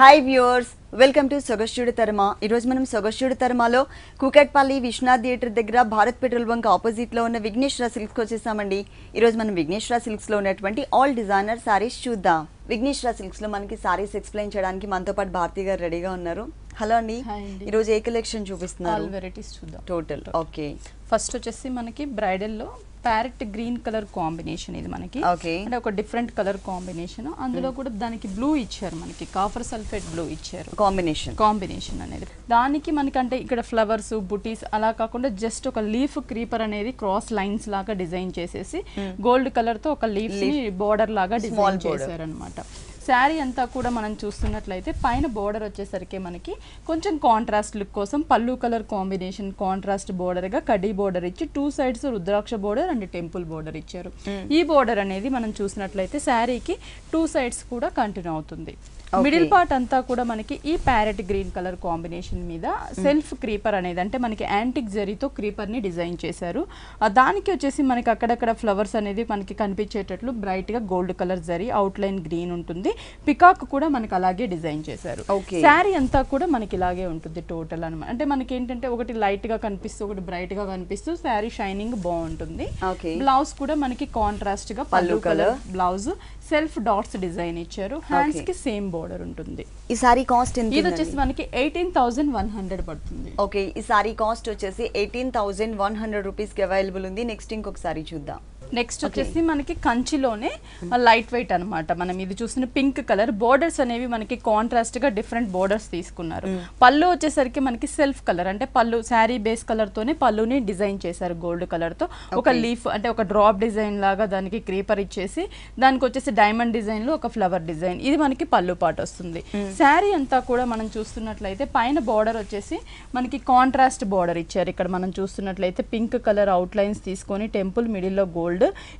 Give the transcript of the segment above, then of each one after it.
Hi viewers, welcome to సొగస్టుడి తరమ. ఈరోజు మనం సొగస్టుడి తరమలో కూకట్పల్లి విశ్వనాథ్ థియేటర్ దగ్గర భారత్ పెట్రోల్ బంక్ ఆపోజిట్లో ఉన్న విఘ్నేశ్వర సిల్క్స్కి వచ్చేసామండి. ఈరోజు మనం విఘ్నేశ్వర సిల్క్స్లో ఉన్నటువంటి ఆల్ డిజైనర్ సారీస్ చూద్దాం. విఘ్నేశ్వర సిల్క్స్లో మనకి సారీస్ ఎక్స్ప్లెయిన్ చేయడానికి మనతో పాటు భారతి గారు రెడీగా ఉన్నారు. హలో అండి, ఈరోజు ఏ కలెక్షన్ చూపిస్తున్నారు? ఆల్ వెరైటీస్ చూద్దాం టోటల్. ఓకే, ఫస్ట్ వచ్చేసి మనకి బ్రైడల్ లో ప్యారెట్ గ్రీన్ కలర్ కాంబినేషన్. ఇది మనకి అంటే ఒక డిఫరెంట్ కలర్ కాంబినేషన్. అందులో కూడా దానికి బ్లూ ఇచ్చారు, మనకి కాపర్ సల్ఫేట్ బ్లూ ఇచ్చారు కాంబినేషన్ అనేది. దానికి మనకి అంటే ఇక్కడ ఫ్లవర్స్ బుటీస్ అలా కాకుండా జస్ట్ ఒక లీఫ్ క్రీపర్ అనేది క్రాస్ లైన్స్ లాగా డిజైన్ చేసేసి గోల్డ్ కలర్ తో ఒక లీఫ్ ని బోర్డర్ లాగా డిజైన్ చేశారు అనమాట. శారీ అంతా కూడా మనం చూస్తున్నట్లయితే పైన బోర్డర్ వచ్చేసరికి మనకి కొంచెం కాంట్రాస్ట్ లుక్ కోసం పళ్ళు కలర్ కాంబినేషన్ కాంట్రాస్ట్ బోర్డర్ గా కడ్డీ బోర్డర్ ఇచ్చి two sides rudraksha border and temple border ఇచ్చారు. ఈ బోర్డర్ అనేది మనం చూసినట్లయితే శారీకి టూ సైడ్స్ కూడా కంటిన్యూ అవుతుంది. మిడిల్ పార్ట్ అంతా కూడా మనకి ఈ ప్యారెట్ గ్రీన్ కలర్ కాంబినేషన్ మీద సెల్ఫ్ క్రీపర్ అనేది అంటే మనకి యాంటిక్ జరీతో క్రీపర్ ని డిజైన్ చేశారు. దానికి వచ్చేసి మనకి అక్కడక్కడ ఫ్లవర్స్ అనేది మనకి కనిపించేటట్లు బ్రైట్ గా gold colour zari out line green ఉంటుంది. పికాక్ కూడా మనకి అలాగే డిజైన్ చేశారు. శారీ అంతా కూడా మనకి ఇలాగే ఉంటుంది టోటల్ అనమాట. అంటే మనకి ఏంటంటే ఒకటి లైట్ గా కనిపిస్తూ ఒకటి బ్రైట్ గా కనిపిస్తూ శారీ షైనింగ్ బాగుంటుంది. బ్లౌజ్ కూడా మనకి కాంట్రాస్ట్ గా పళ్ళు colour blouse self dots design ఇచ్చారు. హ్యాండ్స్ కి సేమ్ బోర్డర్ ఉంటుంది. ఈ సారీ కాస్ట్ ఎంత? ఇది వచ్చేసి మనకి 18,100 పడుతుంది. ఓకే, ఈ సారీ కాస్ట్ వచ్చేసి 18,100 రూపీస్ కి అవైలబుల్ ఉంది. నెక్స్ట్ ఇంకొక సారీ చూద్దాం. నెక్స్ట్ వచ్చేసి మనకి కంచిలోనే లైట్ వెయిట్ అనమాట. మనం ఇది చూసిన పింక్ కలర్ బోర్డర్స్ అనేవి మనకి కాంట్రాస్ట్ గా డిఫరెంట్ బోర్డర్స్ తీసుకున్నారు. పళ్ళు వచ్చేసరికి మనకి సెల్ఫ్ కలర్ అంటే పళ్ళు శారీ బేస్ కలర్ తోనే పళ్ళుని డిజైన్ చేశారు గోల్డ్ కలర్ తో. ఒక లీఫ్ అంటే ఒక డ్రాప్ డిజైన్ లాగా దానికి క్రీపర్ ఇచ్చేసి దానికి వచ్చేసి డైమండ్ డిజైన్ లో ఒక ఫ్లవర్ డిజైన్. ఇది మనకి పళ్ళు పాట వస్తుంది. శారీ అంతా కూడా మనం చూస్తున్నట్లయితే పైన బోర్డర్ వచ్చేసి మనకి కాంట్రాస్ట్ బోర్డర్ ఇచ్చారు. ఇక్కడ మనం చూస్తున్నట్లయితే పింక్ కలర్ అవుట్ లైన్స్ తీసుకొని టెంపుల్ మిడిల్ లో గోల్డ్,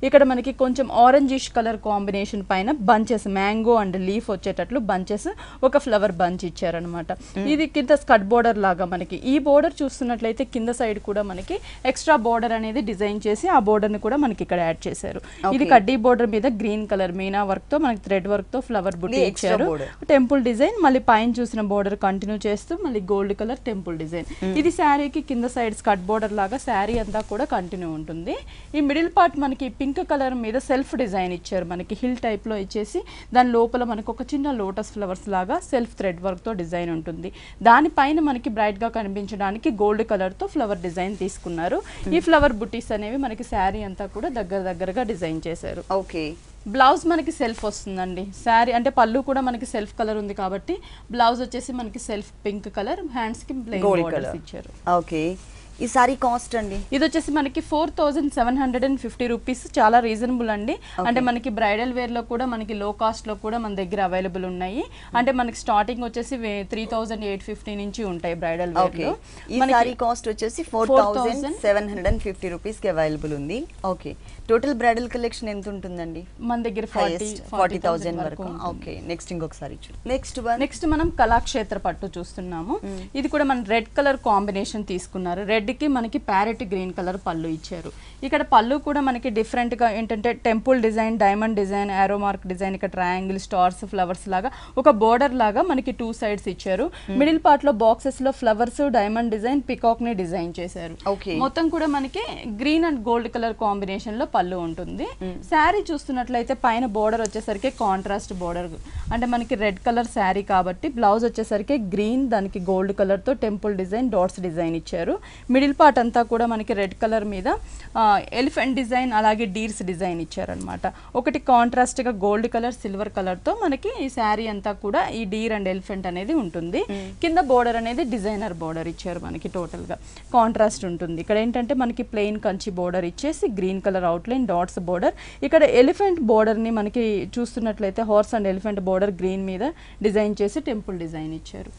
ఇక్కడ మనకి కొంచెం ఆరెంజిష్ కలర్ కాంబినేషన్ పైన బంచెస్ మ్యాంగో అండ్ లీఫ్ వచ్చేటట్లు బంచెస్ ఒక ఫ్లవర్ బంచ్ ఇచ్చారనమాట. ఇది కింద స్కట్ బోర్డర్ లాగా మనకి ఈ బోర్డర్ చూస్తున్నట్లయితే కింద సైడ్ కూడా మనకి ఎక్స్ట్రా బోర్డర్ అనేది డిజైన్ చేసి ఆ బోర్డర్ ని కూడా మనకి ఇక్కడ యాడ్ చేశారు. ఇది కడ్డీ బోర్డర్ మీద గ్రీన్ కలర్ మీనా వర్క్ తో మనకి థ్రెడ్ వర్క్ తో ఫ్లవర్ బుట్టి ఇచ్చారు. టెంపుల్ డిజైన్ మళ్ళీ పైన చూసిన బోర్డర్ కంటిన్యూ చేస్తూ మళ్ళీ గోల్డ్ కలర్ టెంపుల్ డిజైన్. ఇది శారీకి కింద సైడ్ స్కట్ బోర్డర్ లాగా శారీ అంతా కూడా కంటిన్యూ ఉంటుంది. ఈ మిడిల్ పార్ట్ మనకి పింక్ కలర్ మీద సెల్ఫ్ డిజైన్ ఇచ్చారు. మనకి హిల్ టైప్ లో ఇచ్చేసి దాని లోపల మనకు ఒక చిన్న లోటస్ ఫ్లవర్స్ లాగా సెల్ఫ్ థ్రెడ్ వర్క్ తో డిజైన్ ఉంటుంది. దానిపైన మనకి బ్రైట్ గా కనిపించడానికి గోల్డ్ కలర్ తో ఫ్లవర్ డిజైన్ తీసుకున్నారు. ఈ ఫ్లవర్ బుటీస్ అనేవి మనకి శారీ అంతా కూడా దగ్గరగా డిజైన్ చేశారు. ఓకే, బ్లౌజ్ మనకి సెల్ఫ్ వస్తుందండి. శారీ అంటే పళ్ళు కూడా మనకి సెల్ఫ్ కలర్ ఉంది కాబట్టి బ్లౌజ్ వచ్చేసి మనకి సెల్ఫ్ పింక్ కలర్, హ్యాండ్స్ కి ప్లెయిన్ బోర్డర్స్ ఇచ్చారు. ఓకే, ఈ సారీ కాస్ట్ అండి? ఇది వచ్చేసి మనకి 4,750 రూపీస్. చాలా రీజనబుల్ అండి. అంటే మనకి బ్రైడల్ వేర్ లో కూడా మనకి లో కాస్ట్ లో కూడా మన దగ్గర అవైలబుల్ ఉన్నాయి. అంటే మనకి స్టార్టింగ్ వచ్చేసి 3,850 నుంచి ఉంటాయి బ్రైడల్ వేర్ లో. ఈ సారీ కాస్ట్ వచ్చేసి 4,750 రూపీస్ కి అవైలబుల్ ఉంది. ఓకే, టోటల్ బ్రైడల్ కలెక్షన్ ఎంత ఉంటుందండి మన దగ్గర? 40,000 వరకు. ఓకే, నెక్స్ట్ ఇంకొకసారి నెక్స్ట్ మనం కళాక్షేత్ర పట్టు చూస్తున్నాము. ఇది కూడా మన రెడ్ కలర్ కాంబినేషన్ తీసుకున్నారు. రెడ్ కి మనకి ప్యారెట్ గ్రీన్ కలర్ పళ్ళు ఇచ్చారు. ఇక్కడ పళ్ళు కూడా మనకి డిఫరెంట్ గా ఏంటంటే టెంపుల్ డిజైన్, డైమండ్ డిజైన్, ఆరో మార్క్ డిజైన్, ఇక్కడ ట్రయాంగిల్ స్టార్స్ ఫ్లవర్స్ లాగా ఒక బోర్డర్ లాగా మనకి టూ సైడ్స్ ఇచ్చారు. మిడిల్ పార్ట్ లో బాక్సెస్ లో ఫ్లవర్స్ డైమండ్ డిజైన్ పికాక్ ని డిజైన్ చేశారు. మొత్తం కూడా మనకి green and gold colour combination లో పళ్ళు ఉంటుంది. శారీ చూస్తున్నట్లయితే పైన బోర్డర్ వచ్చేసరికి కాంట్రాస్ట్ బోర్డర్ అంటే మనకి రెడ్ కలర్ శారీ కాబట్టి బ్లౌజ్ వచ్చేసరికి గ్రీన్ దానికి గోల్డ్ కలర్ తో టెంపుల్ డిజైన్ డాట్స్ డిజైన్ ఇచ్చారు. మిడిల్ పార్ట్ అంతా కూడా మనకి రెడ్ కలర్ మీద ఎలిఫెంట్ డిజైన్ అలాగే డీర్స్ డిజైన్ ఇచ్చారనమాట. ఒకటి కాంట్రాస్ట్ గా గోల్డ్ కలర్ సిల్వర్ కలర్ తో మనకి ఈ శారీ అంతా కూడా ఈ డీర్ అండ్ ఎలిఫెంట్ అనేది ఉంటుంది. కింద బోర్డర్ అనేది డిజైనర్ బోర్డర్ ఇచ్చారు. మనకి టోటల్ గా కాంట్రాస్ట్ ఉంటుంది. ఇక్కడ ఏంటంటే మనకి ప్లెయిన్ కంచి బోర్డర్ ఇచ్చేసి green colour out line dots border. ఇక్కడ ఎలిఫెంట్ బోర్డర్ ని మనకి చూస్తున్నట్లయితే horse and elephant border green మీద డిజైన్ చేసి టెంపుల్ డిజైన్ ఇచ్చారు.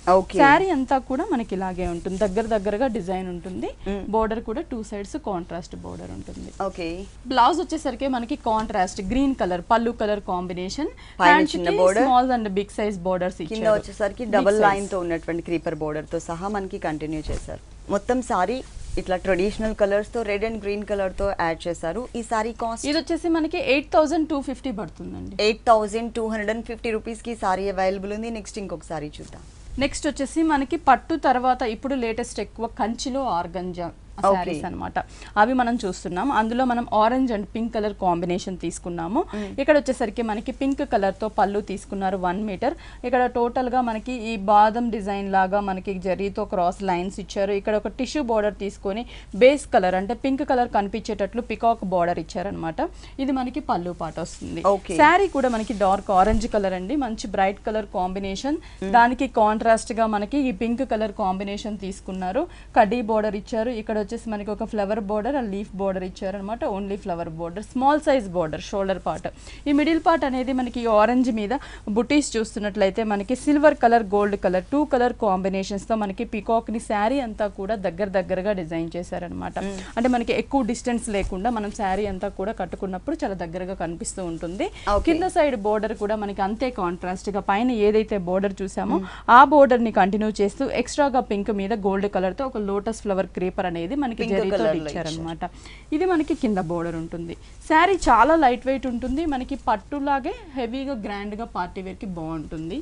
శారీ అంతా కూడా మనకి ఇలాగే ఉంటుంది. దగ్గరగా డిజైన్ ఉంటుంది. బోర్డర్ కూడా టూ సైడ్స్ కాంట్రాస్ట్ బోర్డర్ ఉంటుంది. ఓకే, బ్లౌజ్ వచ్చేసరికి మనకి కాంట్రాస్ట్ గ్రీన్ కలర్ పళ్ళు colour combination, small and big size borders కింద వచ్చేసరికి డబుల్ లైన్ తో ఉన్నటువంటి క్రీపర్ బోర్డర్ తో సహా మనకి కంటిన్యూ చేశారు. మొత్తం సారీ ఇట్లా ట్రెడిషనల్ కలర్స్ తో రెడ్ అండ్ గ్రీన్ కలర్ తో యాడ్ చేశారు. ఈ సారీ కాస్ట్ ఇది వచ్చేసి మనకి 8250 పడుతుందండి. 8250 రూపీస్ కి సారీ అవైలబుల్ ఉంది. నెక్స్ట్ ఇంకొక సారీ చూద్దాం. నెక్స్ట్ వచ్చేసి మనకి పట్టు తర్వాత ఇప్పుడు లేటెస్ట్ ఎక్కువ కంచిలో ఆర్గంజా సారీస్ అన్నమాట. అవి మనం చూస్తున్నాం. అందులో మనం orange and pink colour combination తీసుకున్నాము. ఇక్కడ వచ్చేసరికి మనకి పింక్ కలర్ తో పళ్ళు తీసుకున్నారు 1 మీటర్. ఇక్కడ టోటల్ గా మనకి ఈ బాదం డిజైన్ లాగా మనకి జరీతో క్రాస్ లైన్స్ ఇచ్చారు. ఇక్కడ ఒక టిష్యూ బార్డర్ తీసుకొని బేస్ కలర్ అంటే పింక్ కలర్ కనిపించేటట్లు పికాక్ బార్డర్ ఇచ్చారనమాట. ఇది మనకి పళ్ళు పాట వస్తుంది. శారీ కూడా మనకి డార్క్ ఆరెంజ్ కలర్ అండి, మంచి బ్రైట్ కలర్ కాంబినేషన్. దానికి కాంట్రాస్ట్ గా మనకి ఈ పింక్ కలర్ కాంబినేషన్ తీసుకున్నారు. కడ్డీ బార్డర్ ఇచ్చారు. ఇక్కడ వచ్చేసి మనకి ఒక flower border and leaf border ఇచ్చారనమాట. Only flower border, small size border, shoulder part. ఈ మిడిల్ పార్ట్ అనేది మనకి ఆరెంజ్ మీద బుటీస్ చూస్తున్నట్లయితే మనకి silver colour, gold colour 2 colour combinations తో మనకి పికాక్ ని శారీ అంతా కూడా దగ్గరగా డిజైన్ చేశారనమాట. అంటే మనకి ఎక్కువ డిస్టెన్స్ లేకుండా మనం శారీ అంతా కూడా కట్టుకున్నప్పుడు చాలా దగ్గరగా కనిపిస్తూ ఉంటుంది. కింద సైడ్ బోర్డర్ కూడా మనకి అంతే కాంట్రాస్ట్ గా పైన ఏదైతే బోర్డర్ చూసామో ఆ బోర్డర్ ని కంటిన్యూ చేస్తూ ఎక్స్ట్రాగా పింక్ మీద గోల్డ్ కలర్ తో ఒక లోటస్ ఫ్లవర్ క్రీపర్ అనేది మనకి జరీతో ఇచ్చారనమాట. ఇది మనకి కింద బోర్డర్ ఉంటుంది. శారీ చాలా లైట్ వెయిట్ ఉంటుంది. మనకి పట్టులాగే హెవీగా గ్రాండ్ గా పార్టీ వేర్ కి బాగుంటుంది.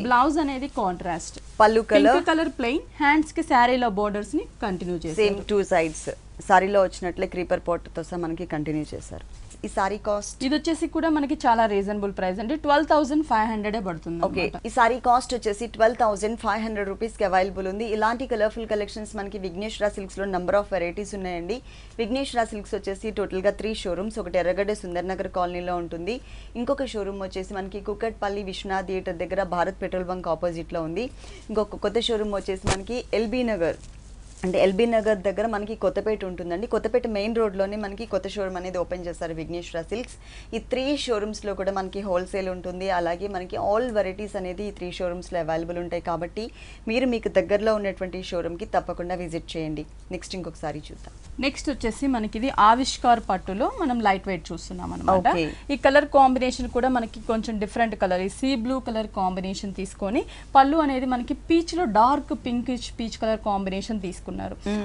బ్లౌజ్ అనేది కాంట్రాస్ట్ పళ్ళు కలర్ ప్లెయిన్. హ్యాండ్స్ కి శారీలో బోర్డర్స్ ని కంటిన్యూ చేశారు. సేమ్ 2 సైడ్స్ సారీలో వచ్చినట్లే క్రీపర్ పాట్ తో సహా మనకి కంటిన్యూ చేశారు. ఈ సారీ కాస్ట్ ఇది వచ్చేసి కూడా మనకి చాలా రీజనబుల్ ప్రైస్ అంటే 12,500 పడుతుంది. ఓకే, ఈ సారీ కాస్ట్ వచ్చేసి 12,500 రూపీస్ కి అవైలబుల్ ఉంది. ఇలాంటి కలర్ఫుల్ కలెక్షన్స్ మనకి విఘ్నేశ్వర సిల్క్స్ లో నంబర్ ఆఫ్ వెరైటీస్ ఉన్నాయండి. విఘ్నేశ్వర సిల్క్స్ వచ్చేసి టోటల్ గా 3 షోరూమ్స్. ఒకటి ఎర్రగడ్డ సుందర్ నగర్ కాలనీలో ఉంటుంది. ఇంకొక షోరూమ్ వచ్చేసి మనకి కుకట్పల్లి విశ్వనాథ్ థియేటర్ దగ్గర భారత్ పెట్రోల్ బంక్ ఆపోజిట్ లో ఉంది. ఇంకొక కొత్త షోరూమ్ వచ్చేసి మనకి ఎల్బీ నగర్ దగ్గర మనకి కొత్తపేట ఉంటుందండి. కొత్తపేట మెయిన్ రోడ్లోనే మనకి కొత్త షోరూమ్ అనేది ఓపెన్ చేస్తారు విఘ్నేశ్వర సిల్క్స్. ఈ 3 షోరూమ్స్లో కూడా మనకి హోల్సేల్ ఉంటుంది. అలాగే మనకి ఆల్ వెరైటీస్ అనేది ఈ 3 షోరూమ్స్లో అవైలబుల్ ఉంటాయి. కాబట్టి మీరు మీకు దగ్గరలో ఉన్నటువంటి షోరూమ్కి తప్పకుండా విజిట్ చేయండి. నెక్స్ట్ ఇంకొకసారి చూద్దాం. నెక్స్ట్ వచ్చేసి మనకి ఇది ఆవిష్కార్ పట్టులో మనం లైట్ వెయిట్ చూస్తున్నాం అనమాట. ఈ కలర్ కాంబినేషన్ కూడా మనకి కొంచెం డిఫరెంట్ కలర్, ఈ సీ బ్లూ కలర్ కాంబినేషన్ తీసుకొని పళ్ళు అనేది మనకి పీచ్ లో dark pinkish peach colour combination తీసుకున్నారు.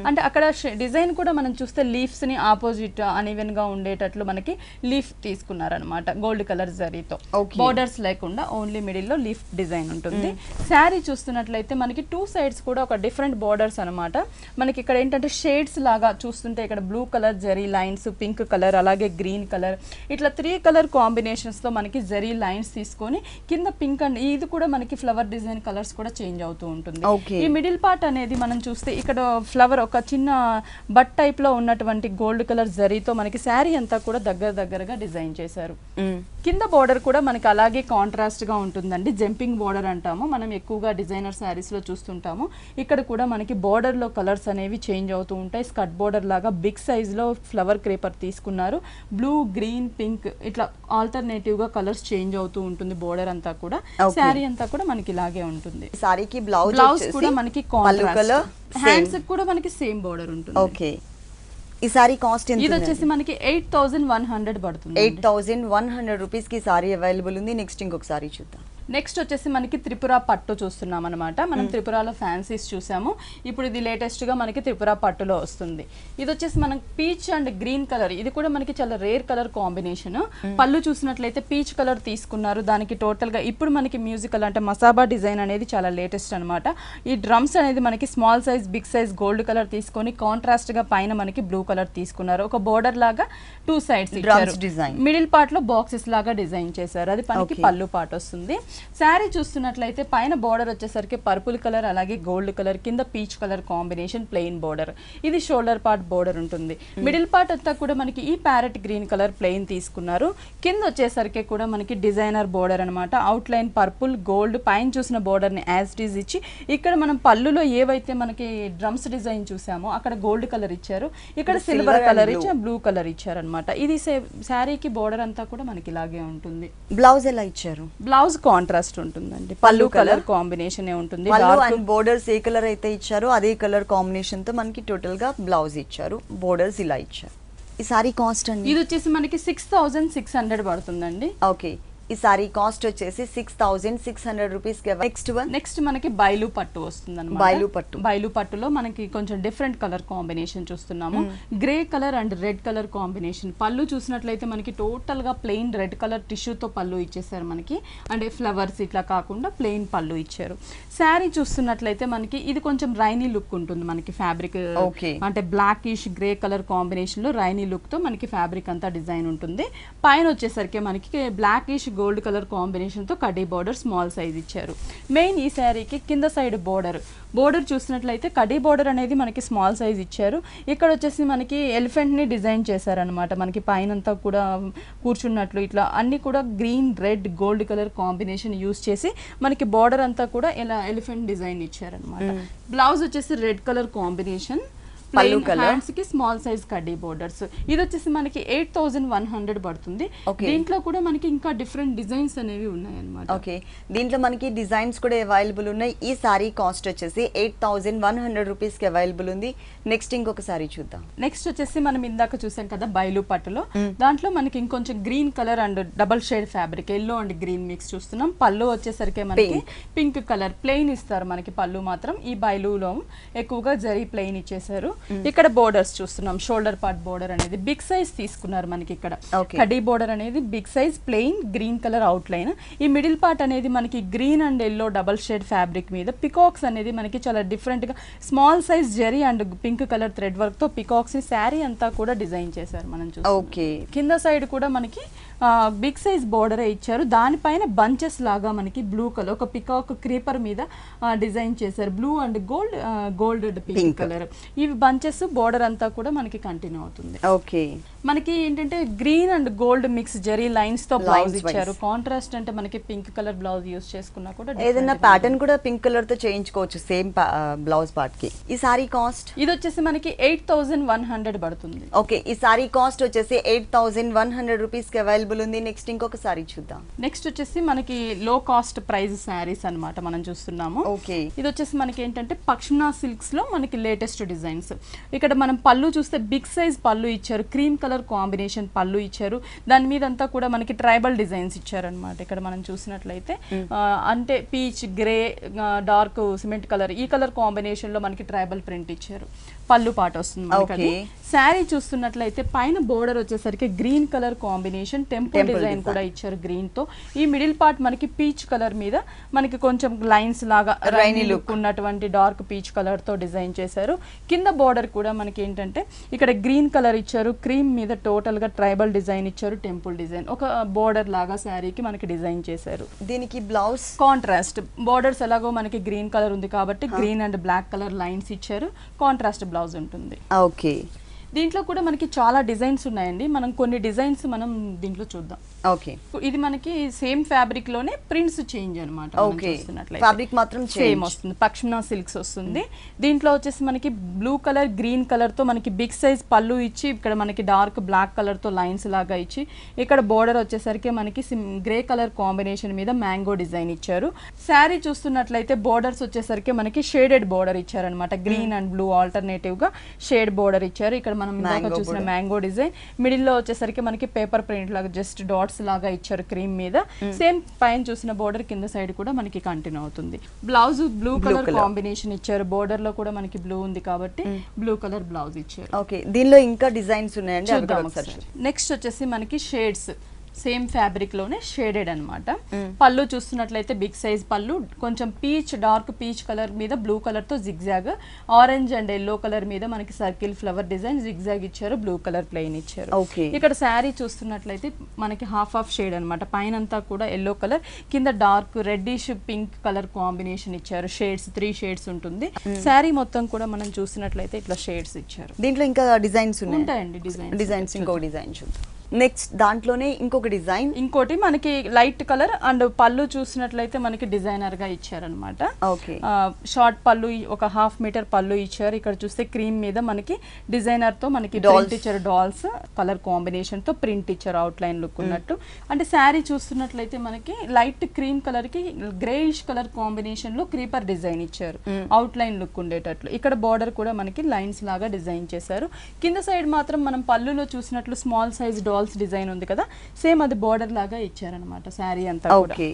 అంటే అక్కడ డిజైన్ కూడా మనం చూస్తే లీఫ్స్ ని ఆపోజిట్ అన్ఈవెన్ గా ఉండేటట్లు మనకి లీఫ్ తీసుకున్నారు అనమాట. గోల్డ్ కలర్ జరీతో బోర్డర్స్ లేకుండా ఓన్లీ మిడిల్ లో లీఫ్ డిజైన్ ఉంటుంది. శారీ చూస్తున్నట్లయితే మనకి 2 సైడ్స్ కూడా ఒక డిఫరెంట్ బోర్డర్స్ అనమాట. మనకి ఇక్కడ ఏంటంటే షేడ్స్ లాగా చూస్తుంటే ఇక్కడ blue colour zari lines, pink colour, అలాగే గ్రీన్ కలర్, ఇట్లా 3 కలర్ కాంబినేషన్స్ తో మనకి జరీ లైన్స్ తీసుకొని కింద పింక్ అండ్ ఇది కూడా మనకి ఫ్లవర్ డిజైన్ కలర్స్ కూడా చేంజ్ అవుతూ ఉంటుంది. ఈ మిడిల్ పార్ట్ అనేది మనం చూస్తే ఇక్కడ ఫ్లవర్ ఒక చిన్న బట్ టైప్ లో ఉన్నటువంటి గోల్డ్ కలర్ జరీతో మనకి శారీ అంతా కూడా దగ్గరగా డిజైన్ చేశారు. కింద బోర్డర్ కూడా మనకి అలాగే కాంట్రాస్ట్ గా ఉంటుందండి. జంపింగ్ బోర్డర్ అంటాము మనం, ఎక్కువగా డిజైనర్ శారీస్ లో చూస్తుంటాము. ఇక్కడ కూడా మనకి బోర్డర్ లో కలర్స్ అనేవి చేంజ్ అవుతూ ఉంటాయి. స్కర్ట్ బోర్డర్ లాగా బిగ్ సైజ్ లో ఫ్లవర్ క్రేపర్ తీసుకున్నారు. బ్లూ, గ్రీన్, పింక్ ఇట్లా ఆల్టర్నేటివ్ గా కలర్స్ చేంజ్ అవుతూ ఉంటుంది. బోర్డర్ అంతా కూడా శారీ అంతా కూడా మనకి ఇలాగే ఉంటుంది. సారీకి బ్లౌజ్ కూడా మనకి కాంట్రాస్ట్, హ్యాండ్స్ కూడా మనకి సేమ్ బోర్డర్ ఉంటుంది. ఓకే, ఈ సారీ కాస్ట్ ఇది వచ్చేసి మనకి 8,100 పడుతుంది. 8,100 రూపీస్ కి సారీ అవైలబుల్ ఉంది. నెక్స్ట్ ఇంకొక సారీ చూద్దాం. నెక్స్ట్ వచ్చేసి మనకి త్రిపుర పట్టు చూస్తున్నాం అనమాట. మనం త్రిపురలో ఫ్యాన్సీస్ చూసాము. ఇప్పుడు ఇది లేటెస్ట్ గా మనకి త్రిపుర పట్టులో వస్తుంది. ఇది వచ్చేసి మనకి పీచ్ అండ్ గ్రీన్ కలర్, ఇది కూడా మనకి చాలా రేర్ కలర్ కాంబినేషన్. పళ్ళు చూసినట్లయితే పీచ్ కలర్ తీసుకున్నారు. దానికి టోటల్ గా ఇప్పుడు మనకి మ్యూజికల్ అంటే మసాబా డిజైన్ అనేది చాలా లేటెస్ట్ అనమాట. ఈ డ్రమ్స్ అనేది మనకి small size, big size gold colour తీసుకొని కాంట్రాస్ట్ గా పైన మనకి బ్లూ కలర్ తీసుకున్నారు. ఒక బోర్డర్ లాగా 2 సైడ్స్ ఇచ్చారు. మిడిల్ పార్ట్ లో బాక్సెస్ లాగా డిజైన్ చేశారు. అది మనకి పళ్ళు పార్ట్ వస్తుంది. శారీ చూస్తున్నట్లయితే పైన బోర్డర్ వచ్చేసరికి పర్పుల్ కలర్, అలాగే గోల్డ్ కలర్, కింద peach colour combination plain border. ఇది షోల్డర్ పార్ట్ బోర్డర్ ఉంటుంది. మిడిల్ పార్ట్ అంతా కూడా మనకి ఈ ప్యారెట్ గ్రీన్ కలర్ ప్లెయిన్ తీసుకున్నారు. కింద వచ్చేసరికి కూడా మనకి డిజైనర్ బోర్డర్ అనమాట. అవుట్ లైన్ పర్పుల్, గోల్డ్, పైన చూసిన బోర్డర్ ని యాజ్ ఇట్ ఈజ్ ఇచ్చి ఇక్కడ మనం పళ్ళులో ఏవైతే మనకి డ్రమ్స్ డిజైన్ చూసామో అక్కడ గోల్డ్ కలర్ ఇచ్చారు. ఇక్కడ సిల్వర్ కలర్ ఇచ్చి బ్లూ కలర్ ఇచ్చారు అనమాట. ఇది శారీకి బోర్డర్ అంతా కూడా మనకి ఇలాగే ఉంటుంది. బ్లౌజ్ ఎలా ఇచ్చారు? బ్లౌజ్ కాంట్రాస్ట్ ఉంటుందండి. పళ్ళు కలర్ కాంబినేషన్ ఉంటుంది. బోర్డర్స్ ఏ కలర్ అయితే ఇచ్చారో అదే కలర్ కాంబినేషన్ తో మనకి టోటల్ గా బ్లౌజ్ ఇచ్చారు. బోర్డర్స్ ఇలా ఇచ్చారు. ఈ సారీ కాస్ట్ అండి ఇది వచ్చేసి మనకి 6,600 పడుతుందండి. ఓకే, ఈ సారీ కాస్ట్ వచ్చేసి 6600 రూపీస్. నెక్స్ట్ మనకి బైలు పట్టు వస్తుంది అన్నమాట. బైలు పట్టులో మనకి కొంచెం డిఫరెంట్ కలర్ కాంబినేషన్ చూస్తున్నాము. Grey colour and red colour combination. పళ్ళు చూసినట్లయితే మనకి టోటల్ గా ప్లెయిన్ రెడ్ కలర్ టిష్యూతో పళ్ళు ఇచ్చేసారు మనకి. అంటే ఫ్లవర్స్ ఇట్లా కాకుండా ప్లెయిన్ పళ్ళు ఇచ్చారు. శారీ చూస్తున్నట్లయితే మనకి ఇది కొంచెం రైనీ లుక్ ఉంటుంది మనకి. ఫ్యాబ్రిక్ అంటే బ్లాకిష్ గ్రే కలర్ కాంబినేషన్ లో రైనీ లుక్ తో మనకి ఫ్యాబ్రిక్ అంతా డిజైన్ ఉంటుంది. పైన వచ్చేసరికి మనకి బ్లాకిష్ గోల్డ్ కలర్ కాంబినేషన్ తో కడ్డీ బోర్డర్ స్మాల్ సైజ్ ఇచ్చారు. మెయిన్ ఈ శారీకి కింద సైడ్ బోర్డర్ చూసినట్లయితే కడ్డీ బోర్డర్ అనేది మనకి స్మాల్ సైజ్ ఇచ్చారు. ఇక్కడ వచ్చేసి మనకి ఎలిఫెంట్ ని డిజైన్ చేశారనమాట. మనకి పైన అంతా కూడా కూర్చున్నట్లు ఇట్లా అన్ని కూడా green red gold colour combination use చేసి మనకి బోర్డర్ అంతా కూడా ఇలా ఎలిఫెంట్ డిజైన్ ఇచ్చారనమాట. బ్లౌజ్ వచ్చేసి red colour combination, plain hands కి స్మాల్ సైజ్ కడ్డీ బోర్డర్స్. ఇది వచ్చేసి మనకి 8100 పడుతుంది. దీంట్లో కూడా మనకి ఇంకా డిఫరెంట్ డిజైన్స్ అనేవి ఉన్నాయి అన్నమాట. ఓకే, దీంట్లో మనకి డిజైన్స్ కూడా అవైలబుల్ ఉన్నాయి. ఈ సారీ కాస్ట్ వచ్చేసి 8100 రూపీస్ కి అవైలబుల్ ఉంది. నెక్స్ట్ ఇంకొక సారీ చూద్దాం. నెక్స్ట్ వచ్చేసి మనం ఇందాక చూసాం కదా బైలు పట్టులో, దాంట్లో మనకి ఇంకొంచెం green colour and double shade fabric yellow and green mix చూస్తున్నాం. పళ్ళు వచ్చేసరికి మనకి పింక్ కలర్ ప్లెయిన్ ఇస్తారు మనకి. పళ్ళు మాత్రం ఈ బైలులో ఎక్కువగా జరీ ప్లెయిన్ ఇచ్చేసారు. ఇక్కడ బోర్డర్స్ చూస్తున్నాం. షోల్డర్ పార్ట్ బోర్డర్ అనేది బిగ్ సైజ్ తీసుకున్నారు మనకి. ఇక్కడ కడ్డీ బోర్డర్ అనేది big size plain green colour outline. ఈ మిడిల్ పార్ట్ అనేది మనకి green and yellow double shade fabric మీద పికాక్స్ అనేది మనకి చాలా డిఫరెంట్ గా small size zari and pink colour thread work తో పికాక్స్ ని శారీ అంతా కూడా డిజైన్ చేశారు మనం చూస్తాం. కింద సైడ్ కూడా మనకి బిగ్ సైజ్ బోర్డర్ ఇచ్చారు. దానిపైన బంచెస్ లాగా మనకి బ్లూ కలర్ ఒక పికాక్ క్రీపర్ మీద డిజైన్ చేశారు. Blue and gold pink colour. ఇవి బంచెస్ బోర్డర్ అంతా కూడా మనకి కంటిన్యూ అవుతుంది. ఓకే, మనకి ఏంటంటే green and gold mix zari lines తో బ్లౌజ్ ఇచ్చారు. కాంట్రాస్ట్ అంటే మనకి పింక్ కలర్ బ్లౌజ్ యూస్ చేసుకున్నా కూడా ఏదైనా ప్యాటర్న్ కూడా పింక్ కలర్ తో చేయించుకోవచ్చు సేమ్ బ్లౌజ్ పార్ట్ కి. ఈ సారీ కాస్ట్ ఇది వచ్చేసి మనకి 8100 పడుతుంది. ఓకే, ఈ సారీ కాస్ట్ వచ్చేసి 8100 రూపీస్ కి అవైలబుల్ ఉంది. నెక్స్ట్ ఇంకొక సారీ చూద్దాం. నెక్స్ట్ వచ్చేసి మనకి లో కాస్ట్ ప్రైస్ శారీస్ అన్నమాట మనం చూస్తున్నాము. ఓకే, ఇది వచ్చేసి మనకి ఏంటంటే పక్షినా సిల్క్స్ లో మనకి లేటెస్ట్ డిజైన్స్. ఇక్కడ మనం పళ్ళు చూస్తే బిగ్ సైజ్ పళ్ళు ఇచ్చారు. క్రీమ్ కలర్ కాంబినేషన్ పళ్ళు ఇచ్చారు. దాని మీద అంతా కూడా మనకి ట్రైబల్ డిజైన్స్ ఇచ్చారు అనమాట. ఇక్కడ మనం చూసినట్లయితే అంటే peach grey dark cement colour ఈ కలర్ కాంబినేషన్ లో మనకి ట్రైబల్ ప్రింట్ ఇచ్చారు. పళ్ళు పాట వస్తుంది మనకి. శారీ చూస్తున్నట్లయితే పైన బోర్డర్ వచ్చేసరికి green colour combination temple design కూడా ఇచ్చారు గ్రీన్ తో. ఈ మిడిల్ పార్ట్ మనకి పీచ్ కలర్ మీద మనకి కొంచెం లైన్స్ లాగా రైనీ లుక్ ఉన్నటువంటి డార్క్ పీచ్ కలర్ తో డిజైన్ చేశారు. కింద బోర్డర్ కూడా మనకి ఏంటంటే ఇక్కడ గ్రీన్ కలర్ ఇచ్చారు. క్రీమ్ మీద టోటల్ గా ట్రైబల్ డిజైన్ ఇచ్చారు. టెంపుల్ డిజైన్ ఒక బోర్డర్ లాగా శారీకి మనకి డిజైన్ చేశారు. దీనికి బ్లౌజ్ కాంట్రాస్ట్ బోర్డర్స్ ఎలాగో మనకి గ్రీన్ కలర్ ఉంది కాబట్టి green and black colour lines ఇచ్చారు. కాంట్రాస్ట్ బ్లౌజ్ ఉంటుంది. ఓకే, దీంట్లో కూడా మనకి చాలా డిజైన్స్ ఉన్నాయండి. మనం కొన్ని డిజైన్స్ మనం దీంట్లో చూద్దాం. ఓకే, ఇది మనకి సేమ్ ఫ్యాబ్రిక్ లోనే ప్రింట్స్ చేంజ్ అన్నమాట. ఓకే, ఫ్యాబ్రిక్ మాత్రం సేమ్ వస్తుంది. పక్షినా సిల్క్స్ వస్తుంది. దీంట్లో వచ్చేసి మనకి బ్లూ కలర్ గ్రీన్ కలర్ తో మనకి బిగ్ సైజ్ పళ్ళు ఇచ్చి ఇక్కడ మనకి డార్క్ బ్లాక్ కలర్ తో లైన్స్ లాగా ఇచ్చి ఇక్కడ బోర్డర్ వచ్చేసరికి మనకి గ్రే కలర్ కాంబినేషన్ మీద మ్యాంగో డిజైన్ ఇచ్చారు. శారీ చూస్తున్నట్లయితే బోర్డర్స్ వచ్చేసరికి మనకి షేడెడ్ బోర్డర్ ఇచ్చారనమాట. గ్రీన్ అండ్ బ్లూ ఆల్టర్నేటివ్ గా షేడ్ బోర్డర్ ఇచ్చారు. ఇక్కడ మనం ఇందాక చూసిన మ్యాంగో డిజైన్ మిడిల్ లో వచ్చేసరికి మనకి పేపర్ ప్రింట్ లాగా జస్ట్ డాట్స్ లాగా ఇచ్చారు క్రీమ్ మీద. సేమ్ పైన చూసిన బోర్డర్ కింద సైడ్ కూడా మనకి కంటిన్యూ అవుతుంది. బ్లౌజ్ బ్లూ కలర్ కాంబినేషన్ ఇచ్చారు. బోర్డర్ లో కూడా మనకి బ్లూ ఉంది కాబట్టి బ్లూ కలర్ బ్లౌజ్ ఇచ్చారు. ఓకే, దీనిలో ఇంకా డిజైన్స్ ఉన్నాయండి. నెక్స్ట్ వచ్చేసి మనకి షేడ్స్ సేమ్ ఫ్యాబ్రిక్ లోనే షేడెడ్ అన్నమాట. పళ్ళు చూస్తున్నట్లయితే బిగ్ సైజ్ పళ్ళు కొంచెం పీచ్ డార్క్ పీచ్ కలర్ మీద బ్లూ కలర్ తో zigzag orange and yellow colour మీద మనకి సర్కిల్ ఫ్లవర్ డిజైన్ జిగ్జాగ్ ఇచ్చారు. బ్లూ కలర్ ప్లెయిన్ ఇచ్చారు. ఇక్కడ శారీ చూస్తున్నట్లయితే మనకి హాఫ్ షేడ్ అన్నమాట. పైన అంతా కూడా ఎల్లో కలర్ కింద dark reddish pink colour combination ఇచ్చారు. షేడ్స్ 3 షేడ్స్ ఉంటుంది. శారీ మొత్తం కూడా మనం చూసినట్లయితే ఇట్లా షేడ్స్ ఇచ్చారు. దీంట్లో ఇంకా డిజైన్స్ ఉంటాయండి. డిజైన్స్ ఇంకో డిజైన్ చూద్దాం. నెక్స్ట్ దాంట్లోనే ఇంకొక డిజైన్ ఇంకోటి మనకి లైట్ కలర్ అండ్ పళ్ళు చూసినట్లయితే మనకి డిజైనర్ గా ఇచ్చారనమాట. షార్ట్ పళ్ళు ఒక 1/2 మీటర్ పళ్ళు ఇచ్చారు. ఇక్కడ చూస్తే క్రీమ్ మీద మనకి డిజైనర్ తో మనకి ప్రింట్ ఇచ్చారు. డాల్స్ కలర్ కాంబినేషన్ తో ప్రింట్ ఇచ్చారు. అవుట్ లైన్ లుక్ ఉన్నట్టు. అంటే శారీ చూస్తున్నట్లయితే మనకి లైట్ క్రీమ్ కలర్ కి గ్రేయిష్ కలర్ కాంబినేషన్ లో క్రీపర్ డిజైన్ ఇచ్చారు. అవుట్ లైన్ లుక్ ఉండేటట్లు. ఇక్కడ బోర్డర్ కూడా మనకి లైన్స్ లాగా డిజైన్ చేశారు. కింద సైడ్ మాత్రం మనం పళ్ళులో చూసినట్లు స్మాల్ సైజ్ డాల్స్ డిజైన్ ఉంది కదా, సేమ్ అది బోర్డర్ లాగా ఇచ్చారనమాట శారీ అంతా కూడా. ఓకే,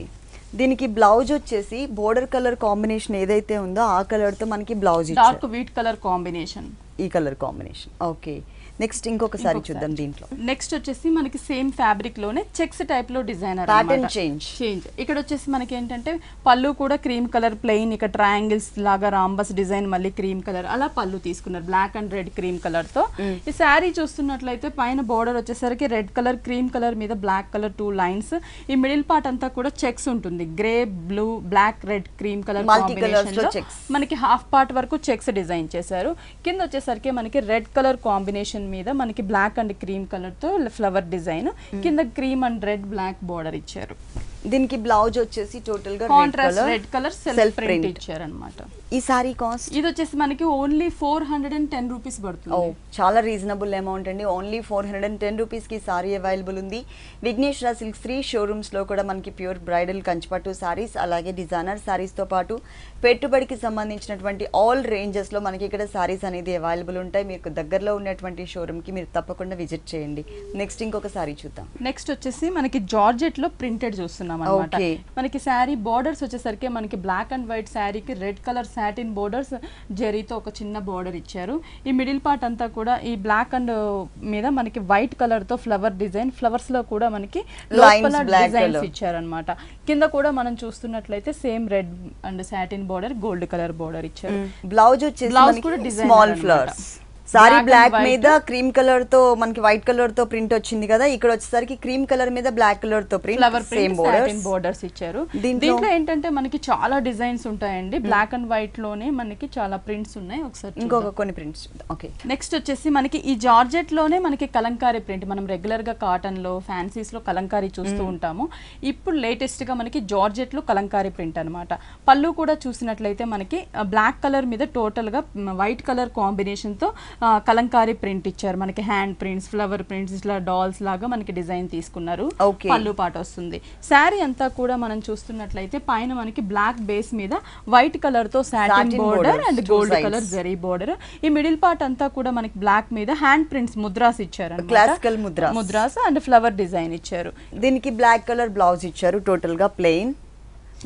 దీనికి బ్లౌజ్ వచ్చేసి బోర్డర్ కలర్ కాంబినేషన్ ఏదైతే ఉందో ఆ కలర్ తో మనకి బ్లౌజ్ ఇచ్చారు. డార్క్ వీట్ కలర్ కాంబినేషన్, ఈ కలర్ కాంబినేషన్. ఓకే, నెక్స్ట్ ఇంకొకసారి చూద్దాం. దీంట్లో నెక్స్ట్ వచ్చేసి మనకి సేమ్ ఫ్యాబ్రిక్ లోనే చెక్స్ టైప్ లో డిజైనర్ ప్యాటర్న్ చేంజ్. ఇక్కడ వచ్చేసి మనకి ఏంటంటే పళ్ళు కూడా క్రీమ్ కలర్ ప్లెయిన్, ఇక్కడ ట్రయాంగిల్స్ లాగా రాంబస్ డిజైన్, మళ్ళీ క్రీమ్ కలర్ అలా పళ్ళు తీసుకున్నారు black and red cream colour తో. ఈ శారీ చూస్తున్నట్లయితే పైన బోర్డర్ వచ్చేసరికి రెడ్ కలర్ క్రీమ్ కలర్ మీద బ్లాక్ కలర్ 2 లైన్స్. ఈ మిడిల్ పార్ట్ అంతా కూడా చెక్స్ ఉంటుంది, grey blue black red cream colour combination లో మనకి హాఫ్ పార్ట్ వరకు చెక్స్ డిజైన్ చేశారు. కింద వచ్చేసరికి మనకి రెడ్ కలర్ కాంబినేషన్ మీద మనకి బ్లాక్ అండ్ క్రీమ్ కలర్ తో ఫ్లవర్ డిజైన్, కింద cream and red black border ఇచ్చారు. దీనికి బ్లౌజ్ వచ్చేసి టోటల్ గా contrast red colour self print ఇచ్చారు అన్నమాట. ఈ సారీ కాస్ట్ ఇది వచ్చేసి మనకి ఓన్లీ 410 రూపీస్ పడుతుంది. చాలా రీజనబుల్ అమౌంట్ అండి. ఓన్లీ 410 రూపీస్ కి సారీ అవైలబుల్ ఉంది. విఘ్నేశ్వర సిల్క్స్ 3 షోరూమ్స్ లో కూడా మనకి ప్యూర్ బ్రైడల్ కంచిపట్టు సారీస్, అలాగే డిజైనర్ సారీస్ తో పాటు పెట్టుబడికి సంబంధించినటువంటి ఆల్ రేంజెస్ లో మనకి ఇక్కడ సారీస్ అనేది అవైలబుల్ ఉంటాయి. మీకు దగ్గరలో ఉన్నటువంటి షోరూమ్ కి మీరు తప్పకుండా విజిట్ చేయండి. నెక్స్ట్ ఇంకొక సారీ చూద్దాం. నెక్స్ట్ వచ్చేసి మనకి జార్జెట్ లో ప్రింటెడ్ చూస్తున్నాం అన్నమాట. మనకి శారీ బోర్డర్స్ వచ్చేసరికి మనకి బ్లాక్ అండ్ వైట్ శారీకి రెడ్ కలర్ సాటిన్ బోర్డర్స్ జరీతో ఒక చిన్న బోర్డర్ ఇచ్చారు. ఈ మిడిల్ పార్ట్ అంతా కూడా ఈ బ్లాక్ అండ్ మీద మనకి వైట్ కలర్ తో ఫ్లవర్ డిజైన్, ఫ్లవర్స్ లో కూడా మనకి డిజైన్స్ ఇచ్చారనమాట. కింద కూడా మనం చూస్తున్నట్లయితే same red and satin border, gold colour border ఇచ్చారు. బ్లౌజ్ వచ్చేసి కూడా స్మాల్ ఫ్లవర్స్. సారీ బ్లాక్ మీద క్రీమ్ కలర్ తో మనకి వైట్ కలర్ తో ప్రింట్ వచ్చింది కదా, ఇక్కడ వచ్చేసరికి క్రీమ్ కలర్ మీద బ్లాక్ కలర్ తో ప్రింట్, ఫ్లవర్ ప్రింట్ బోర్డర్స్ ఇచ్చారు. దీంట్లో ఏంటంటే మనకి చాలా డిజైన్స్ ఉంటాయండి. బ్లాక్ అండ్ వైట్ లోనే మనకి చాలా ప్రింట్స్ ఉన్నాయి. ఒకసారి ఇంకొక కొన్ని ప్రింట్స్. ఓకే, నెక్స్ట్ వచ్చేసి మనకి ఈ జార్జెట్ లోనే మనకి కలంకారీ ప్రింట్, మనం రెగ్యులర్ గా కాటన్ లో ఫ్యాన్సీస్ లో కలంకారీ చూస్తూ ఉంటాము. ఇప్పుడు లేటెస్ట్ గా మనకి జార్జెట్ లో కలంకారీ ప్రింట్ అన్నమాట. పళ్ళు కూడా చూసినట్లయితే మనకి బ్లాక్ కలర్ మీద టోటల్ గా వైట్ కలర్ కాంబినేషన్ తో కలంకారీ ప్రింట్ ఇచ్చారు. మనకి హ్యాండ్ ప్రింట్స్, ఫ్లవర్ ప్రింట్స్, ఇట్లా డాల్స్ లాగా మనకి డిజైన్ తీసుకున్నారు. పళ్ళు పాట వస్తుంది. శారీ అంతా కూడా మనం చూస్తున్నట్లయితే పైన మనకి బ్లాక్ బేస్ మీద వైట్ కలర్ తో satin border and gold colour zari border. ఈ మిడిల్ పార్ట్ అంతా కూడా మనకి బ్లాక్ మీద హ్యాండ్ ప్రింట్స్ ముద్రాస్ ఇచ్చారు, classical mudras and flower design ఇచ్చారు. దీనికి బ్లాక్ కలర్ బ్లౌజ్ ఇచ్చారు, టోటల్ గా ప్లెయిన్.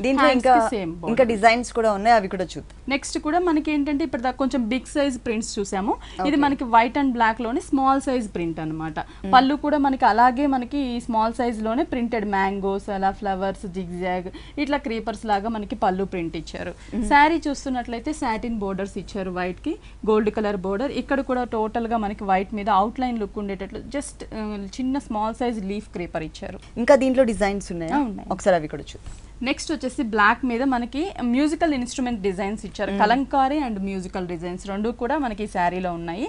దీంట్లో ఇంకా డిజైన్స్ కూడా ఉన్నాయి, అవి కూడా చూద్దాం. నెక్స్ట్ కూడా మనకి ఏంటంటే ఇప్పుడు దాకా కొంచెం బిగ్ సైజ్ ప్రింట్స్ చూసాము. ఇది మనకి వైట్ అండ్ బ్లాక్ లోనే స్మాల్ సైజ్ ప్రింట్ అన్నమాట. పళ్ళు కూడా మనకి అలాగే మనకి స్మాల్ సైజ్ లోనే ప్రింటెడ్ మ్యాంగోస్, అలా ఫ్లవర్స్, జిగ్జాగ్, ఇట్లా క్రీపర్స్ లాగా మనకి పళ్ళు ప్రింట్ ఇచ్చారు. శారీ చూస్తున్నట్లయితే సాటిన్ బోర్డర్స్ ఇచ్చారు, వైట్ కి గోల్డ్ కలర్ బోర్డర్. ఇక్కడ కూడా టోటల్ గా మనకి వైట్ మీద అవుట్ లైన్ లుక్ ఉండేటట్లు జస్ట్ చిన్న స్మాల్ సైజ్ లీఫ్ క్రీపర్ ఇచ్చారు. ఇంకా దీంట్లో డిజైన్స్ ఉన్నాయా? ఒకసారి అవి కూడా చూద్దాం. నెక్స్ట్ వచ్చేసి బ్లాక్ మీద మనకి మ్యూజికల్ ఇన్స్ట్రుమెంట్ డిజైన్స్ ఇచ్చారు. కలంకారీ అండ్ మ్యూజికల్ డిజైన్స్ రెండు కూడా మనకి ఈ శారీలో ఉన్నాయి.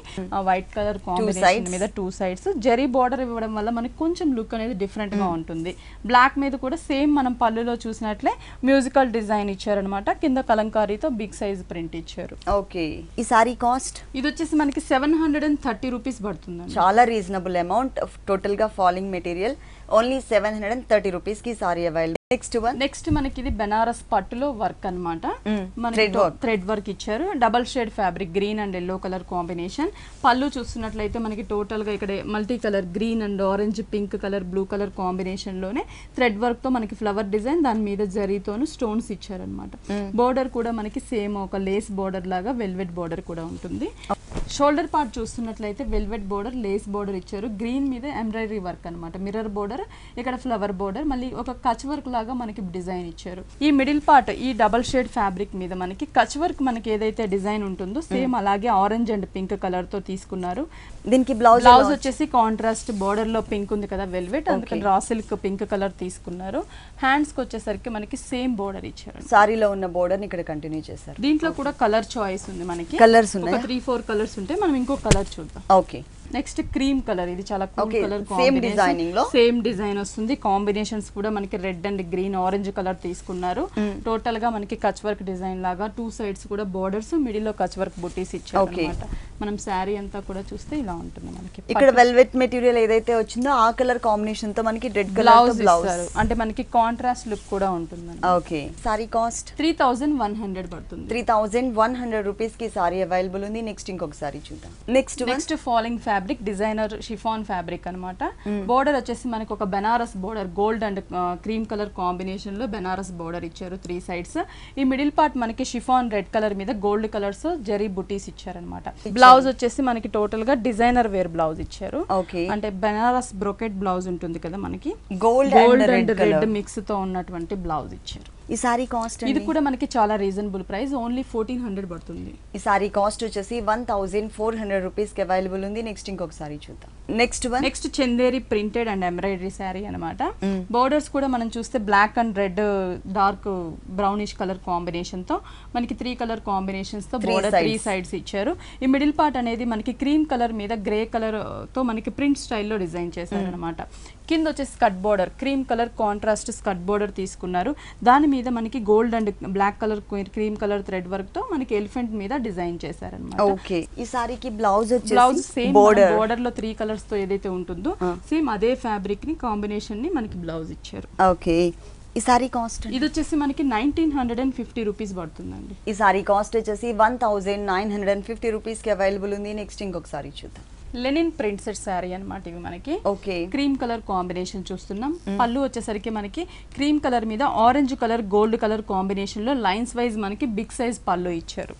వైట్ కలర్ కాంబినేషన్ మీద 2 సైడ్స్ జరీ బోర్డర్ ఇవ్వడం వల్ల మనకి కొంచెం లుక్ అనేది డిఫరెంట్ గా ఉంటుంది. బ్లాక్ మీద కూడా సేమ్ మనం పళ్ళులో చూసినట్లే మ్యూజికల్ డిజైన్ ఇచ్చారనమాట. కింద కలంకారీతో బిగ్ సైజ్ ప్రింట్ ఇచ్చారు. ఓకే, ఈ సారీ కాస్ట్ ఇది వచ్చేసి మనకి 730 రూపీస్ పడుతుంది. చాలా రీజనబుల్ అమౌంట్. టోటల్ గా ఫాలింగ్ మెటీరియల్ ఓన్లీ 730 రూపీస్ కి సారీ అవైలబుల్. నెక్స్ట్ మనకి ఇది బెనారస్ పట్టులో వర్క్ అన్నమాట. థ్రెడ్ వర్క్ ఇచ్చారు. Double shade fabric, green and yellow colour combination. పళ్ళు చూస్తున్నట్లయితే మనకి టోటల్ గా ఇక్కడ multi colour green and orange, pink colour, blue colour combination లోనే థ్రెడ్ వర్క్ తో మనకి ఫ్లవర్ డిజైన్, దాని మీద జరీతోను స్టోన్స్ ఇచ్చారనమాట. బోర్డర్ కూడా మనకి సేమ్ ఒక లేస్ బోర్డర్ లాగా వెల్వెట్ బోర్డర్ కూడా ఉంటుంది. షోల్డర్ పార్ట్ చూస్తున్నట్లయితే వెల్వెట్ బోర్డర్, లేస్ బోర్డర్ ఇచ్చారు. గ్రీన్ మీద ఎంబ్రాయిడరీ వర్క్ అనమాట, మిర్రర్ బోర్డర్, ఇక్కడ ఫ్లవర్ బోర్డర్, మళ్ళీ ఒక కచ్ వర్క్ లాగా మనకి డిజైన్ ఇచ్చారు. ఈ మిడిల్ పార్ట్ ఈ డబల్ షేడ్ ఫ్యాబ్రిక్ మీద మనకి కచ్ వర్క్ మనకి ఏదైతే డిజైన్ ఉంటుందో సేమ్ అలాగే ఆరెంజ్ అండ్ పింక్ కలర్ తో తీసుకున్నారు. దీనికి బ్లౌజ్ వచ్చేసి కాంట్రాస్ట్ బోర్డర్ లో పింక్ ఉంది కదా వెల్వెట్, అందుకని రా సిల్క్ పింక్ కలర్ తీసుకున్నారు. హ్యాండ్స్ కి వచ్చేసరికి మనకి సేమ్ బోర్డర్ ఇచ్చారు. సారీలో ఉన్న బోర్డర్ ఇక్కడ కంటిన్యూ చేశారు. దీంట్లో కూడా కలర్ చాయిస్ ఉంది మనకి, కలర్స్ ఉన్నాయి, 3-4 కలర్స్ ఉంటాయి. మనం ఇంకో కలర్ చూద్దాం. ఓకే, నెక్స్ట్ క్రీమ్ కలర్, ఇది చాలా కూల్ కలర్, సేమ్ డిజైన్ వస్తుంది. కాంబినేషన్స్ కూడా మనకి red and green, orange colour తీసుకున్నారు. టోటల్ గా మనకి కచ్ వర్క్ డిజైన్ లాగా 2 సైడ్స్ కూడా బోర్డర్స్, మిడిల్ లో కచ్ వర్క్ బుటీస్ ఇచ్చారు అన్నమాట. మనం శారీ అంతా కూడా చూస్తే ఇలా ఉంటుంది మనకి. ఇక్కడ వెల్వెట్ మెటీరియల్ ఏదైతే వచ్చిందో ఆ కలర్ కాంబినేషన్ తో మనకి రెడ్ కలర్ బ్లౌజ్ అంటే మనకి కాంట్రాస్ట్ లుక్ కూడా ఉంటుంది. ఓకే, సారీ కాస్ట్ 3100 పడుతుంది. 3100 రూపీస్ కి సారీ అవైలబుల్ ఉంది. నెక్స్ట్ ఇంకొక సారీ చూద్దాం. Next falling fabric designer chiffon fabric అన్నమాట. బోర్డర్ వచ్చేసి మనకి ఒక Banaras border, gold and cream colour combination లో బెనారస్ బోర్డర్ ఇచ్చారు 3 సైడ్స్. ఈ మిడిల్ పార్ట్ మనకి షిఫాన్ రెడ్ కలర్ మీద గోల్డ్ కలర్స్ జరీ బుటీస్ ఇచ్చారనమాట. బ్లౌజ్ వచ్చేసి మనకి టోటల్ గా డిజైనర్ వేర్ బ్లౌజ్ ఇచ్చారు. అంటే బెనారస్ బ్రోకెట్ బ్లౌజ్ ఉంటుంది కదా మనకి, గోల్డ్ అండ్ రెడ్ మిక్స్ తో ఉన్నటువంటి బ్లౌజ్ ఇచ్చారు. ఈ సారీ కాస్ట్ ఇది కూడా మనకి చాలా రీజనబుల్ ప్రైస్, ఓన్లీ 1400 పడుతుంది. ఈ సారీ కాస్ట్ వచ్చేసి 1400 రూపీస్ కి అవైలబుల్ ఉంది. నెక్స్ట్ ఇంకొక సారీ చూద్దాం. Next Chanderi printed and embroidery sari అనమాట. బోర్డర్స్ కూడా మనం చూస్తే black and red dark brownish colour combination తో మనకి 3 కలర్ కాంబినేషన్స్ తో బోర్డర్ 3 సైడ్స్ ఇచ్చారు. ఈ మిడిల్ పార్ట్ అనేది మనకి క్రీమ్ కలర్ మీద గ్రే కలర్ తో మనకి ప్రింట్ స్టైల్లో డిజైన్ చేశారు అనమాట. కింద వచ్చేసి skirt border, cream colour contrast skirt border తీసుకున్నారు. దాని మీద మనకి gold and black colour cream colour thread work తో మనకి ఎలిఫెంట్ మీద డిజైన్ చేశారన్నమాట. ఓకే, ఈ సారీకి బ్లౌజ్ సేమ్ బోర్డర్ లో 3 కలర్స్ తో ఏదైతే ఉంటుందో సేమ్ అదే ఫ్యాబ్రిక్ ని కాంబినేషన్ ని మనకి బ్లౌజ్ ఇచ్చారు. ఓకే, ఈ సారీ కాస్ట్ ఇది వచ్చేసి మనకి 1950 రూపీస్ పడుతుందండి. ఈ సారీ కాస్ట్ వచ్చేసి 1950 రూపీస్ కి అవైలబుల్ ఉంది. నెక్స్ట్ ఇంకొక సారీ చూద్దాం. లెనిన్ ప్రింట్ సెట్ శారీ అనమాట ఇవి మనకి. ఓకే, క్రీమ్ కలర్ కాంబినేషన్ చూస్తున్నాం. పళ్ళు వచ్చేసరికి మనకి క్రీమ్ కలర్ మీద orange colour gold colour combination లో లైన్స్ వైజ్ మనకి బిగ్ సైజ్ పళ్ళు ఇచ్చారు.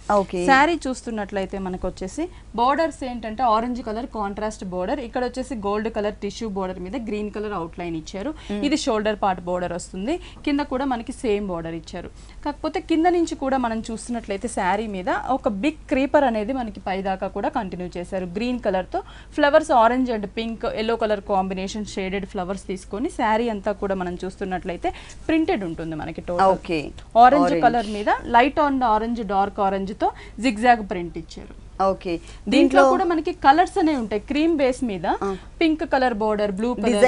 శారీ చూస్తున్నట్లయితే మనకు వచ్చేసి బోర్డర్స్ ఏంటంటే ఆరెంజ్ కలర్ కాంట్రాస్ట్ బోర్డర్, ఇక్కడ వచ్చేసి గోల్డ్ కలర్ టిష్యూ బోర్డర్ మీద గ్రీన్ కలర్ అవుట్ లైన్ ఇచ్చారు. ఇది షోల్డర్ పార్ట్ బోర్డర్ వస్తుంది. కింద కూడా మనకి సేమ్ బోర్డర్ ఇచ్చారు. కాకపోతే కింద నుంచి కూడా మనం చూస్తున్నట్లయితే శారీ మీద ఒక బిగ్ క్రీపర్ అనేది మనకి పైదాకా కూడా కంటిన్యూ చేశారు. గ్రీన్ కలర్ తో flowers orange and pink yellow colour combination shaded flowers తీసుకొని శారీ అంతా కూడా మనం చూస్తున్నట్లయితే ప్రింటెడ్ ఉంటుంది మనకి. టోటల్ ఆరెంజ్ కలర్ మీద light on orange dark orange తో జిగ్జాగ్ ప్రింట్ ఇచ్చారు. ఓకే, దీంట్లో కూడా మనకి కలర్స్ అనేవి ఉంటాయి. క్రీమ్ బేస్ మీద pink colour border, blue colour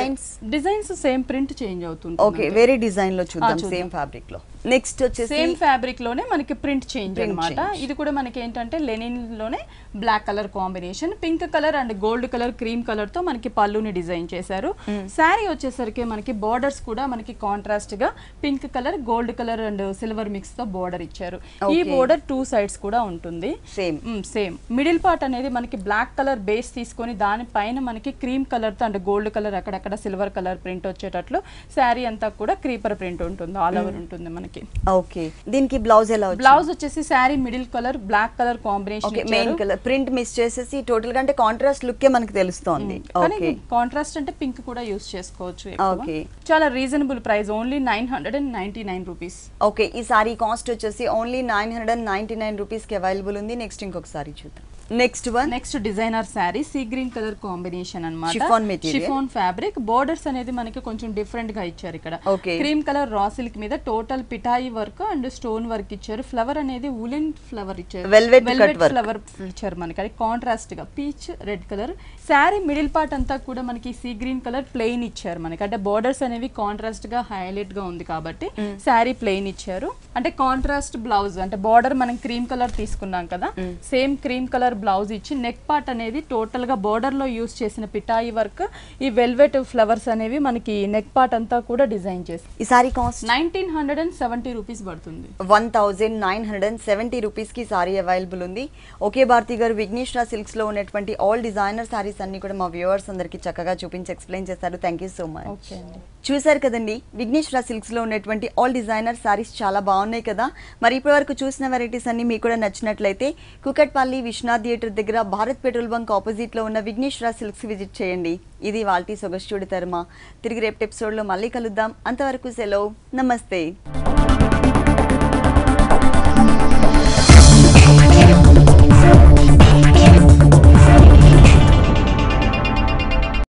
designs same print change అవుతుంది. ఓకే, వేరే డిజైన్ లో చూద్దాం. సేమ్ ఫ్యాబ్రిక్ లో నెక్స్ట్ వచ్చేసి సేమ్ ఫ్యాబ్రిక్ లోనే మనకి ప్రింట్ చేంజ్ అన్నమాట. ఇది కూడా మనకి ఏంటంటే లెనిన్ లోనే black colour combination, pink colour and gold colour cream colour తో మనకి పళ్ళుని డిజైన్ చేశారు. శారీ వచ్చేసరికి మనకి బోర్డర్స్ కూడా మనకి కాంట్రాస్ట్ గా pink colour gold colour and silver mix తో బోర్డర్ ఇచ్చారు. ఈ బోర్డర్ 2 సైడ్స్ కూడా ఉంటుంది. సేమ్ మిడిల్ పార్ట్ అనేది మనకి బ్లాక్ కలర్ బేస్ తీసుకొని దానిపైన మనకి క్రీమ్ కలర్ తో అండ్ గోల్డ్ కలర్ అక్కడక్కడ సిల్వర్ కలర్ ప్రింట్ వచ్చేటట్లు శారీ అంతా కూడా క్రీపర్ ప్రింట్ ఉంటుంది, ఆల్ ఓవర్ ఉంటుంది మనకి. ఓకే, దీనికి బ్లౌజ్ ఎలా? బ్లౌజ్ వచ్చేసి sari middle colour black colour combination, main colour print miss చేసేసి టోటల్ గా అంటే కాంట్రాస్ట్ లుక్ మనకి తెలుస్తోంది. ఓకే, కాంట్రాస్ట్ అంటే పింక్ కూడా యూస్ చేసుకోవచ్చు. ఓకే, చాలా reasonable price, only 999 rupees. Okay, ఈ సారీ కాస్ట్ వచ్చేసి ఓన్లీ 999 రూపీస్ కి అవైలబుల్ ఉంది. నెక్స్ట్ ఇంకొక సారీ చూద్దాం. Next designer sari sea green colour combination అన్నమాట. షిఫాన్ ఫ్యాబ్రిక్, బోర్డర్స్ అనేది మనకి కొంచెం డిఫరెంట్ గా ఇచ్చారు. ఇక్కడ క్రీమ్ కలర్ రా సిల్క్ మీద టోటల్ పిఠాయి వర్క్ అండ్ స్టోన్ వర్క్ ఇచ్చారు. ఫ్లవర్ అనేది వులెన్ ఫ్లవర్ ఇచ్చారు, వెల్వెట్ ఫ్లవర్ ఇచ్చారు మనకి. అది కాంట్రాస్ట్ గా peach red colour. Sari middle part అంతా కూడా మనకి సీ గ్రీన్ కలర్ ప్లెయిన్ ఇచ్చారు మనకి. అంటే బోర్డర్స్ అనేవి కాంట్రాస్ట్ గా హైలైట్ గా ఉంది కాబట్టి శారీ ప్లెయిన్ ఇచ్చారు. అంటే కాంట్రాస్ట్ బ్లౌజ్, అంటే బోర్డర్ మనం క్రీమ్ కలర్ తీసుకున్నాం కదా, సేమ్ క్రీమ్ కలర్ బ్లౌజ్ ఇచ్చి నెక్ పార్ట్ అనేది టోటల్ గా బోర్డర్ లో యూస్ చేసిన పిఠాయి వర్క్, ఈ వెల్వెట్ ఫ్లవర్స్ అనేవి మనకి నెక్ పార్ట్ అంతా కూడా డిజైన్ చేసి. ఈ సారీ కాస్ట్ 1970 రూపీస్ పడుతుంది. 1970 రూపీస్ కి సారీ అవైలబుల్ ఉంది. ఓకే భారతి గారు, విఘ్నేశ్వర సిల్క్స్ లో ఉన్నటువంటి ఆల్ డిజైనర్ సారీస్ అన్ని కూడా మా వ్యూవర్స్ అందరికి చక్కగా చూపించి ఎక్స్ప్లెయిన్ చేశారు. Thank you so much. చూసారు కదండి, విఘ్నేశ్వర సిల్క్స్ లో ఉన్నటువంటి ఆల్ డిజైనర్ సారీస్ చాలా బాగున్నాయి కదా. మరి ఇప్పటి వరకు చూసిన వెరైటీస్ అన్ని మీకు కూడా నచ్చినట్లయితే కుకట్పల్లి విశ్వనాథ్ థియేటర్ దగ్గర భారత్ పెట్రోల్ బంక్ ఆపోజిట్ లో ఉన్న విఘ్నేశ్వర సిల్క్స్ విజిట్ చేయండి. ఇది వాల్టీ సొగస్చూడి తరమా. తిరిగి రేపటి ఎపిసోడ్ లో మళ్ళీ కలుద్దాం. అంతవరకు సెలవు, నమస్తే.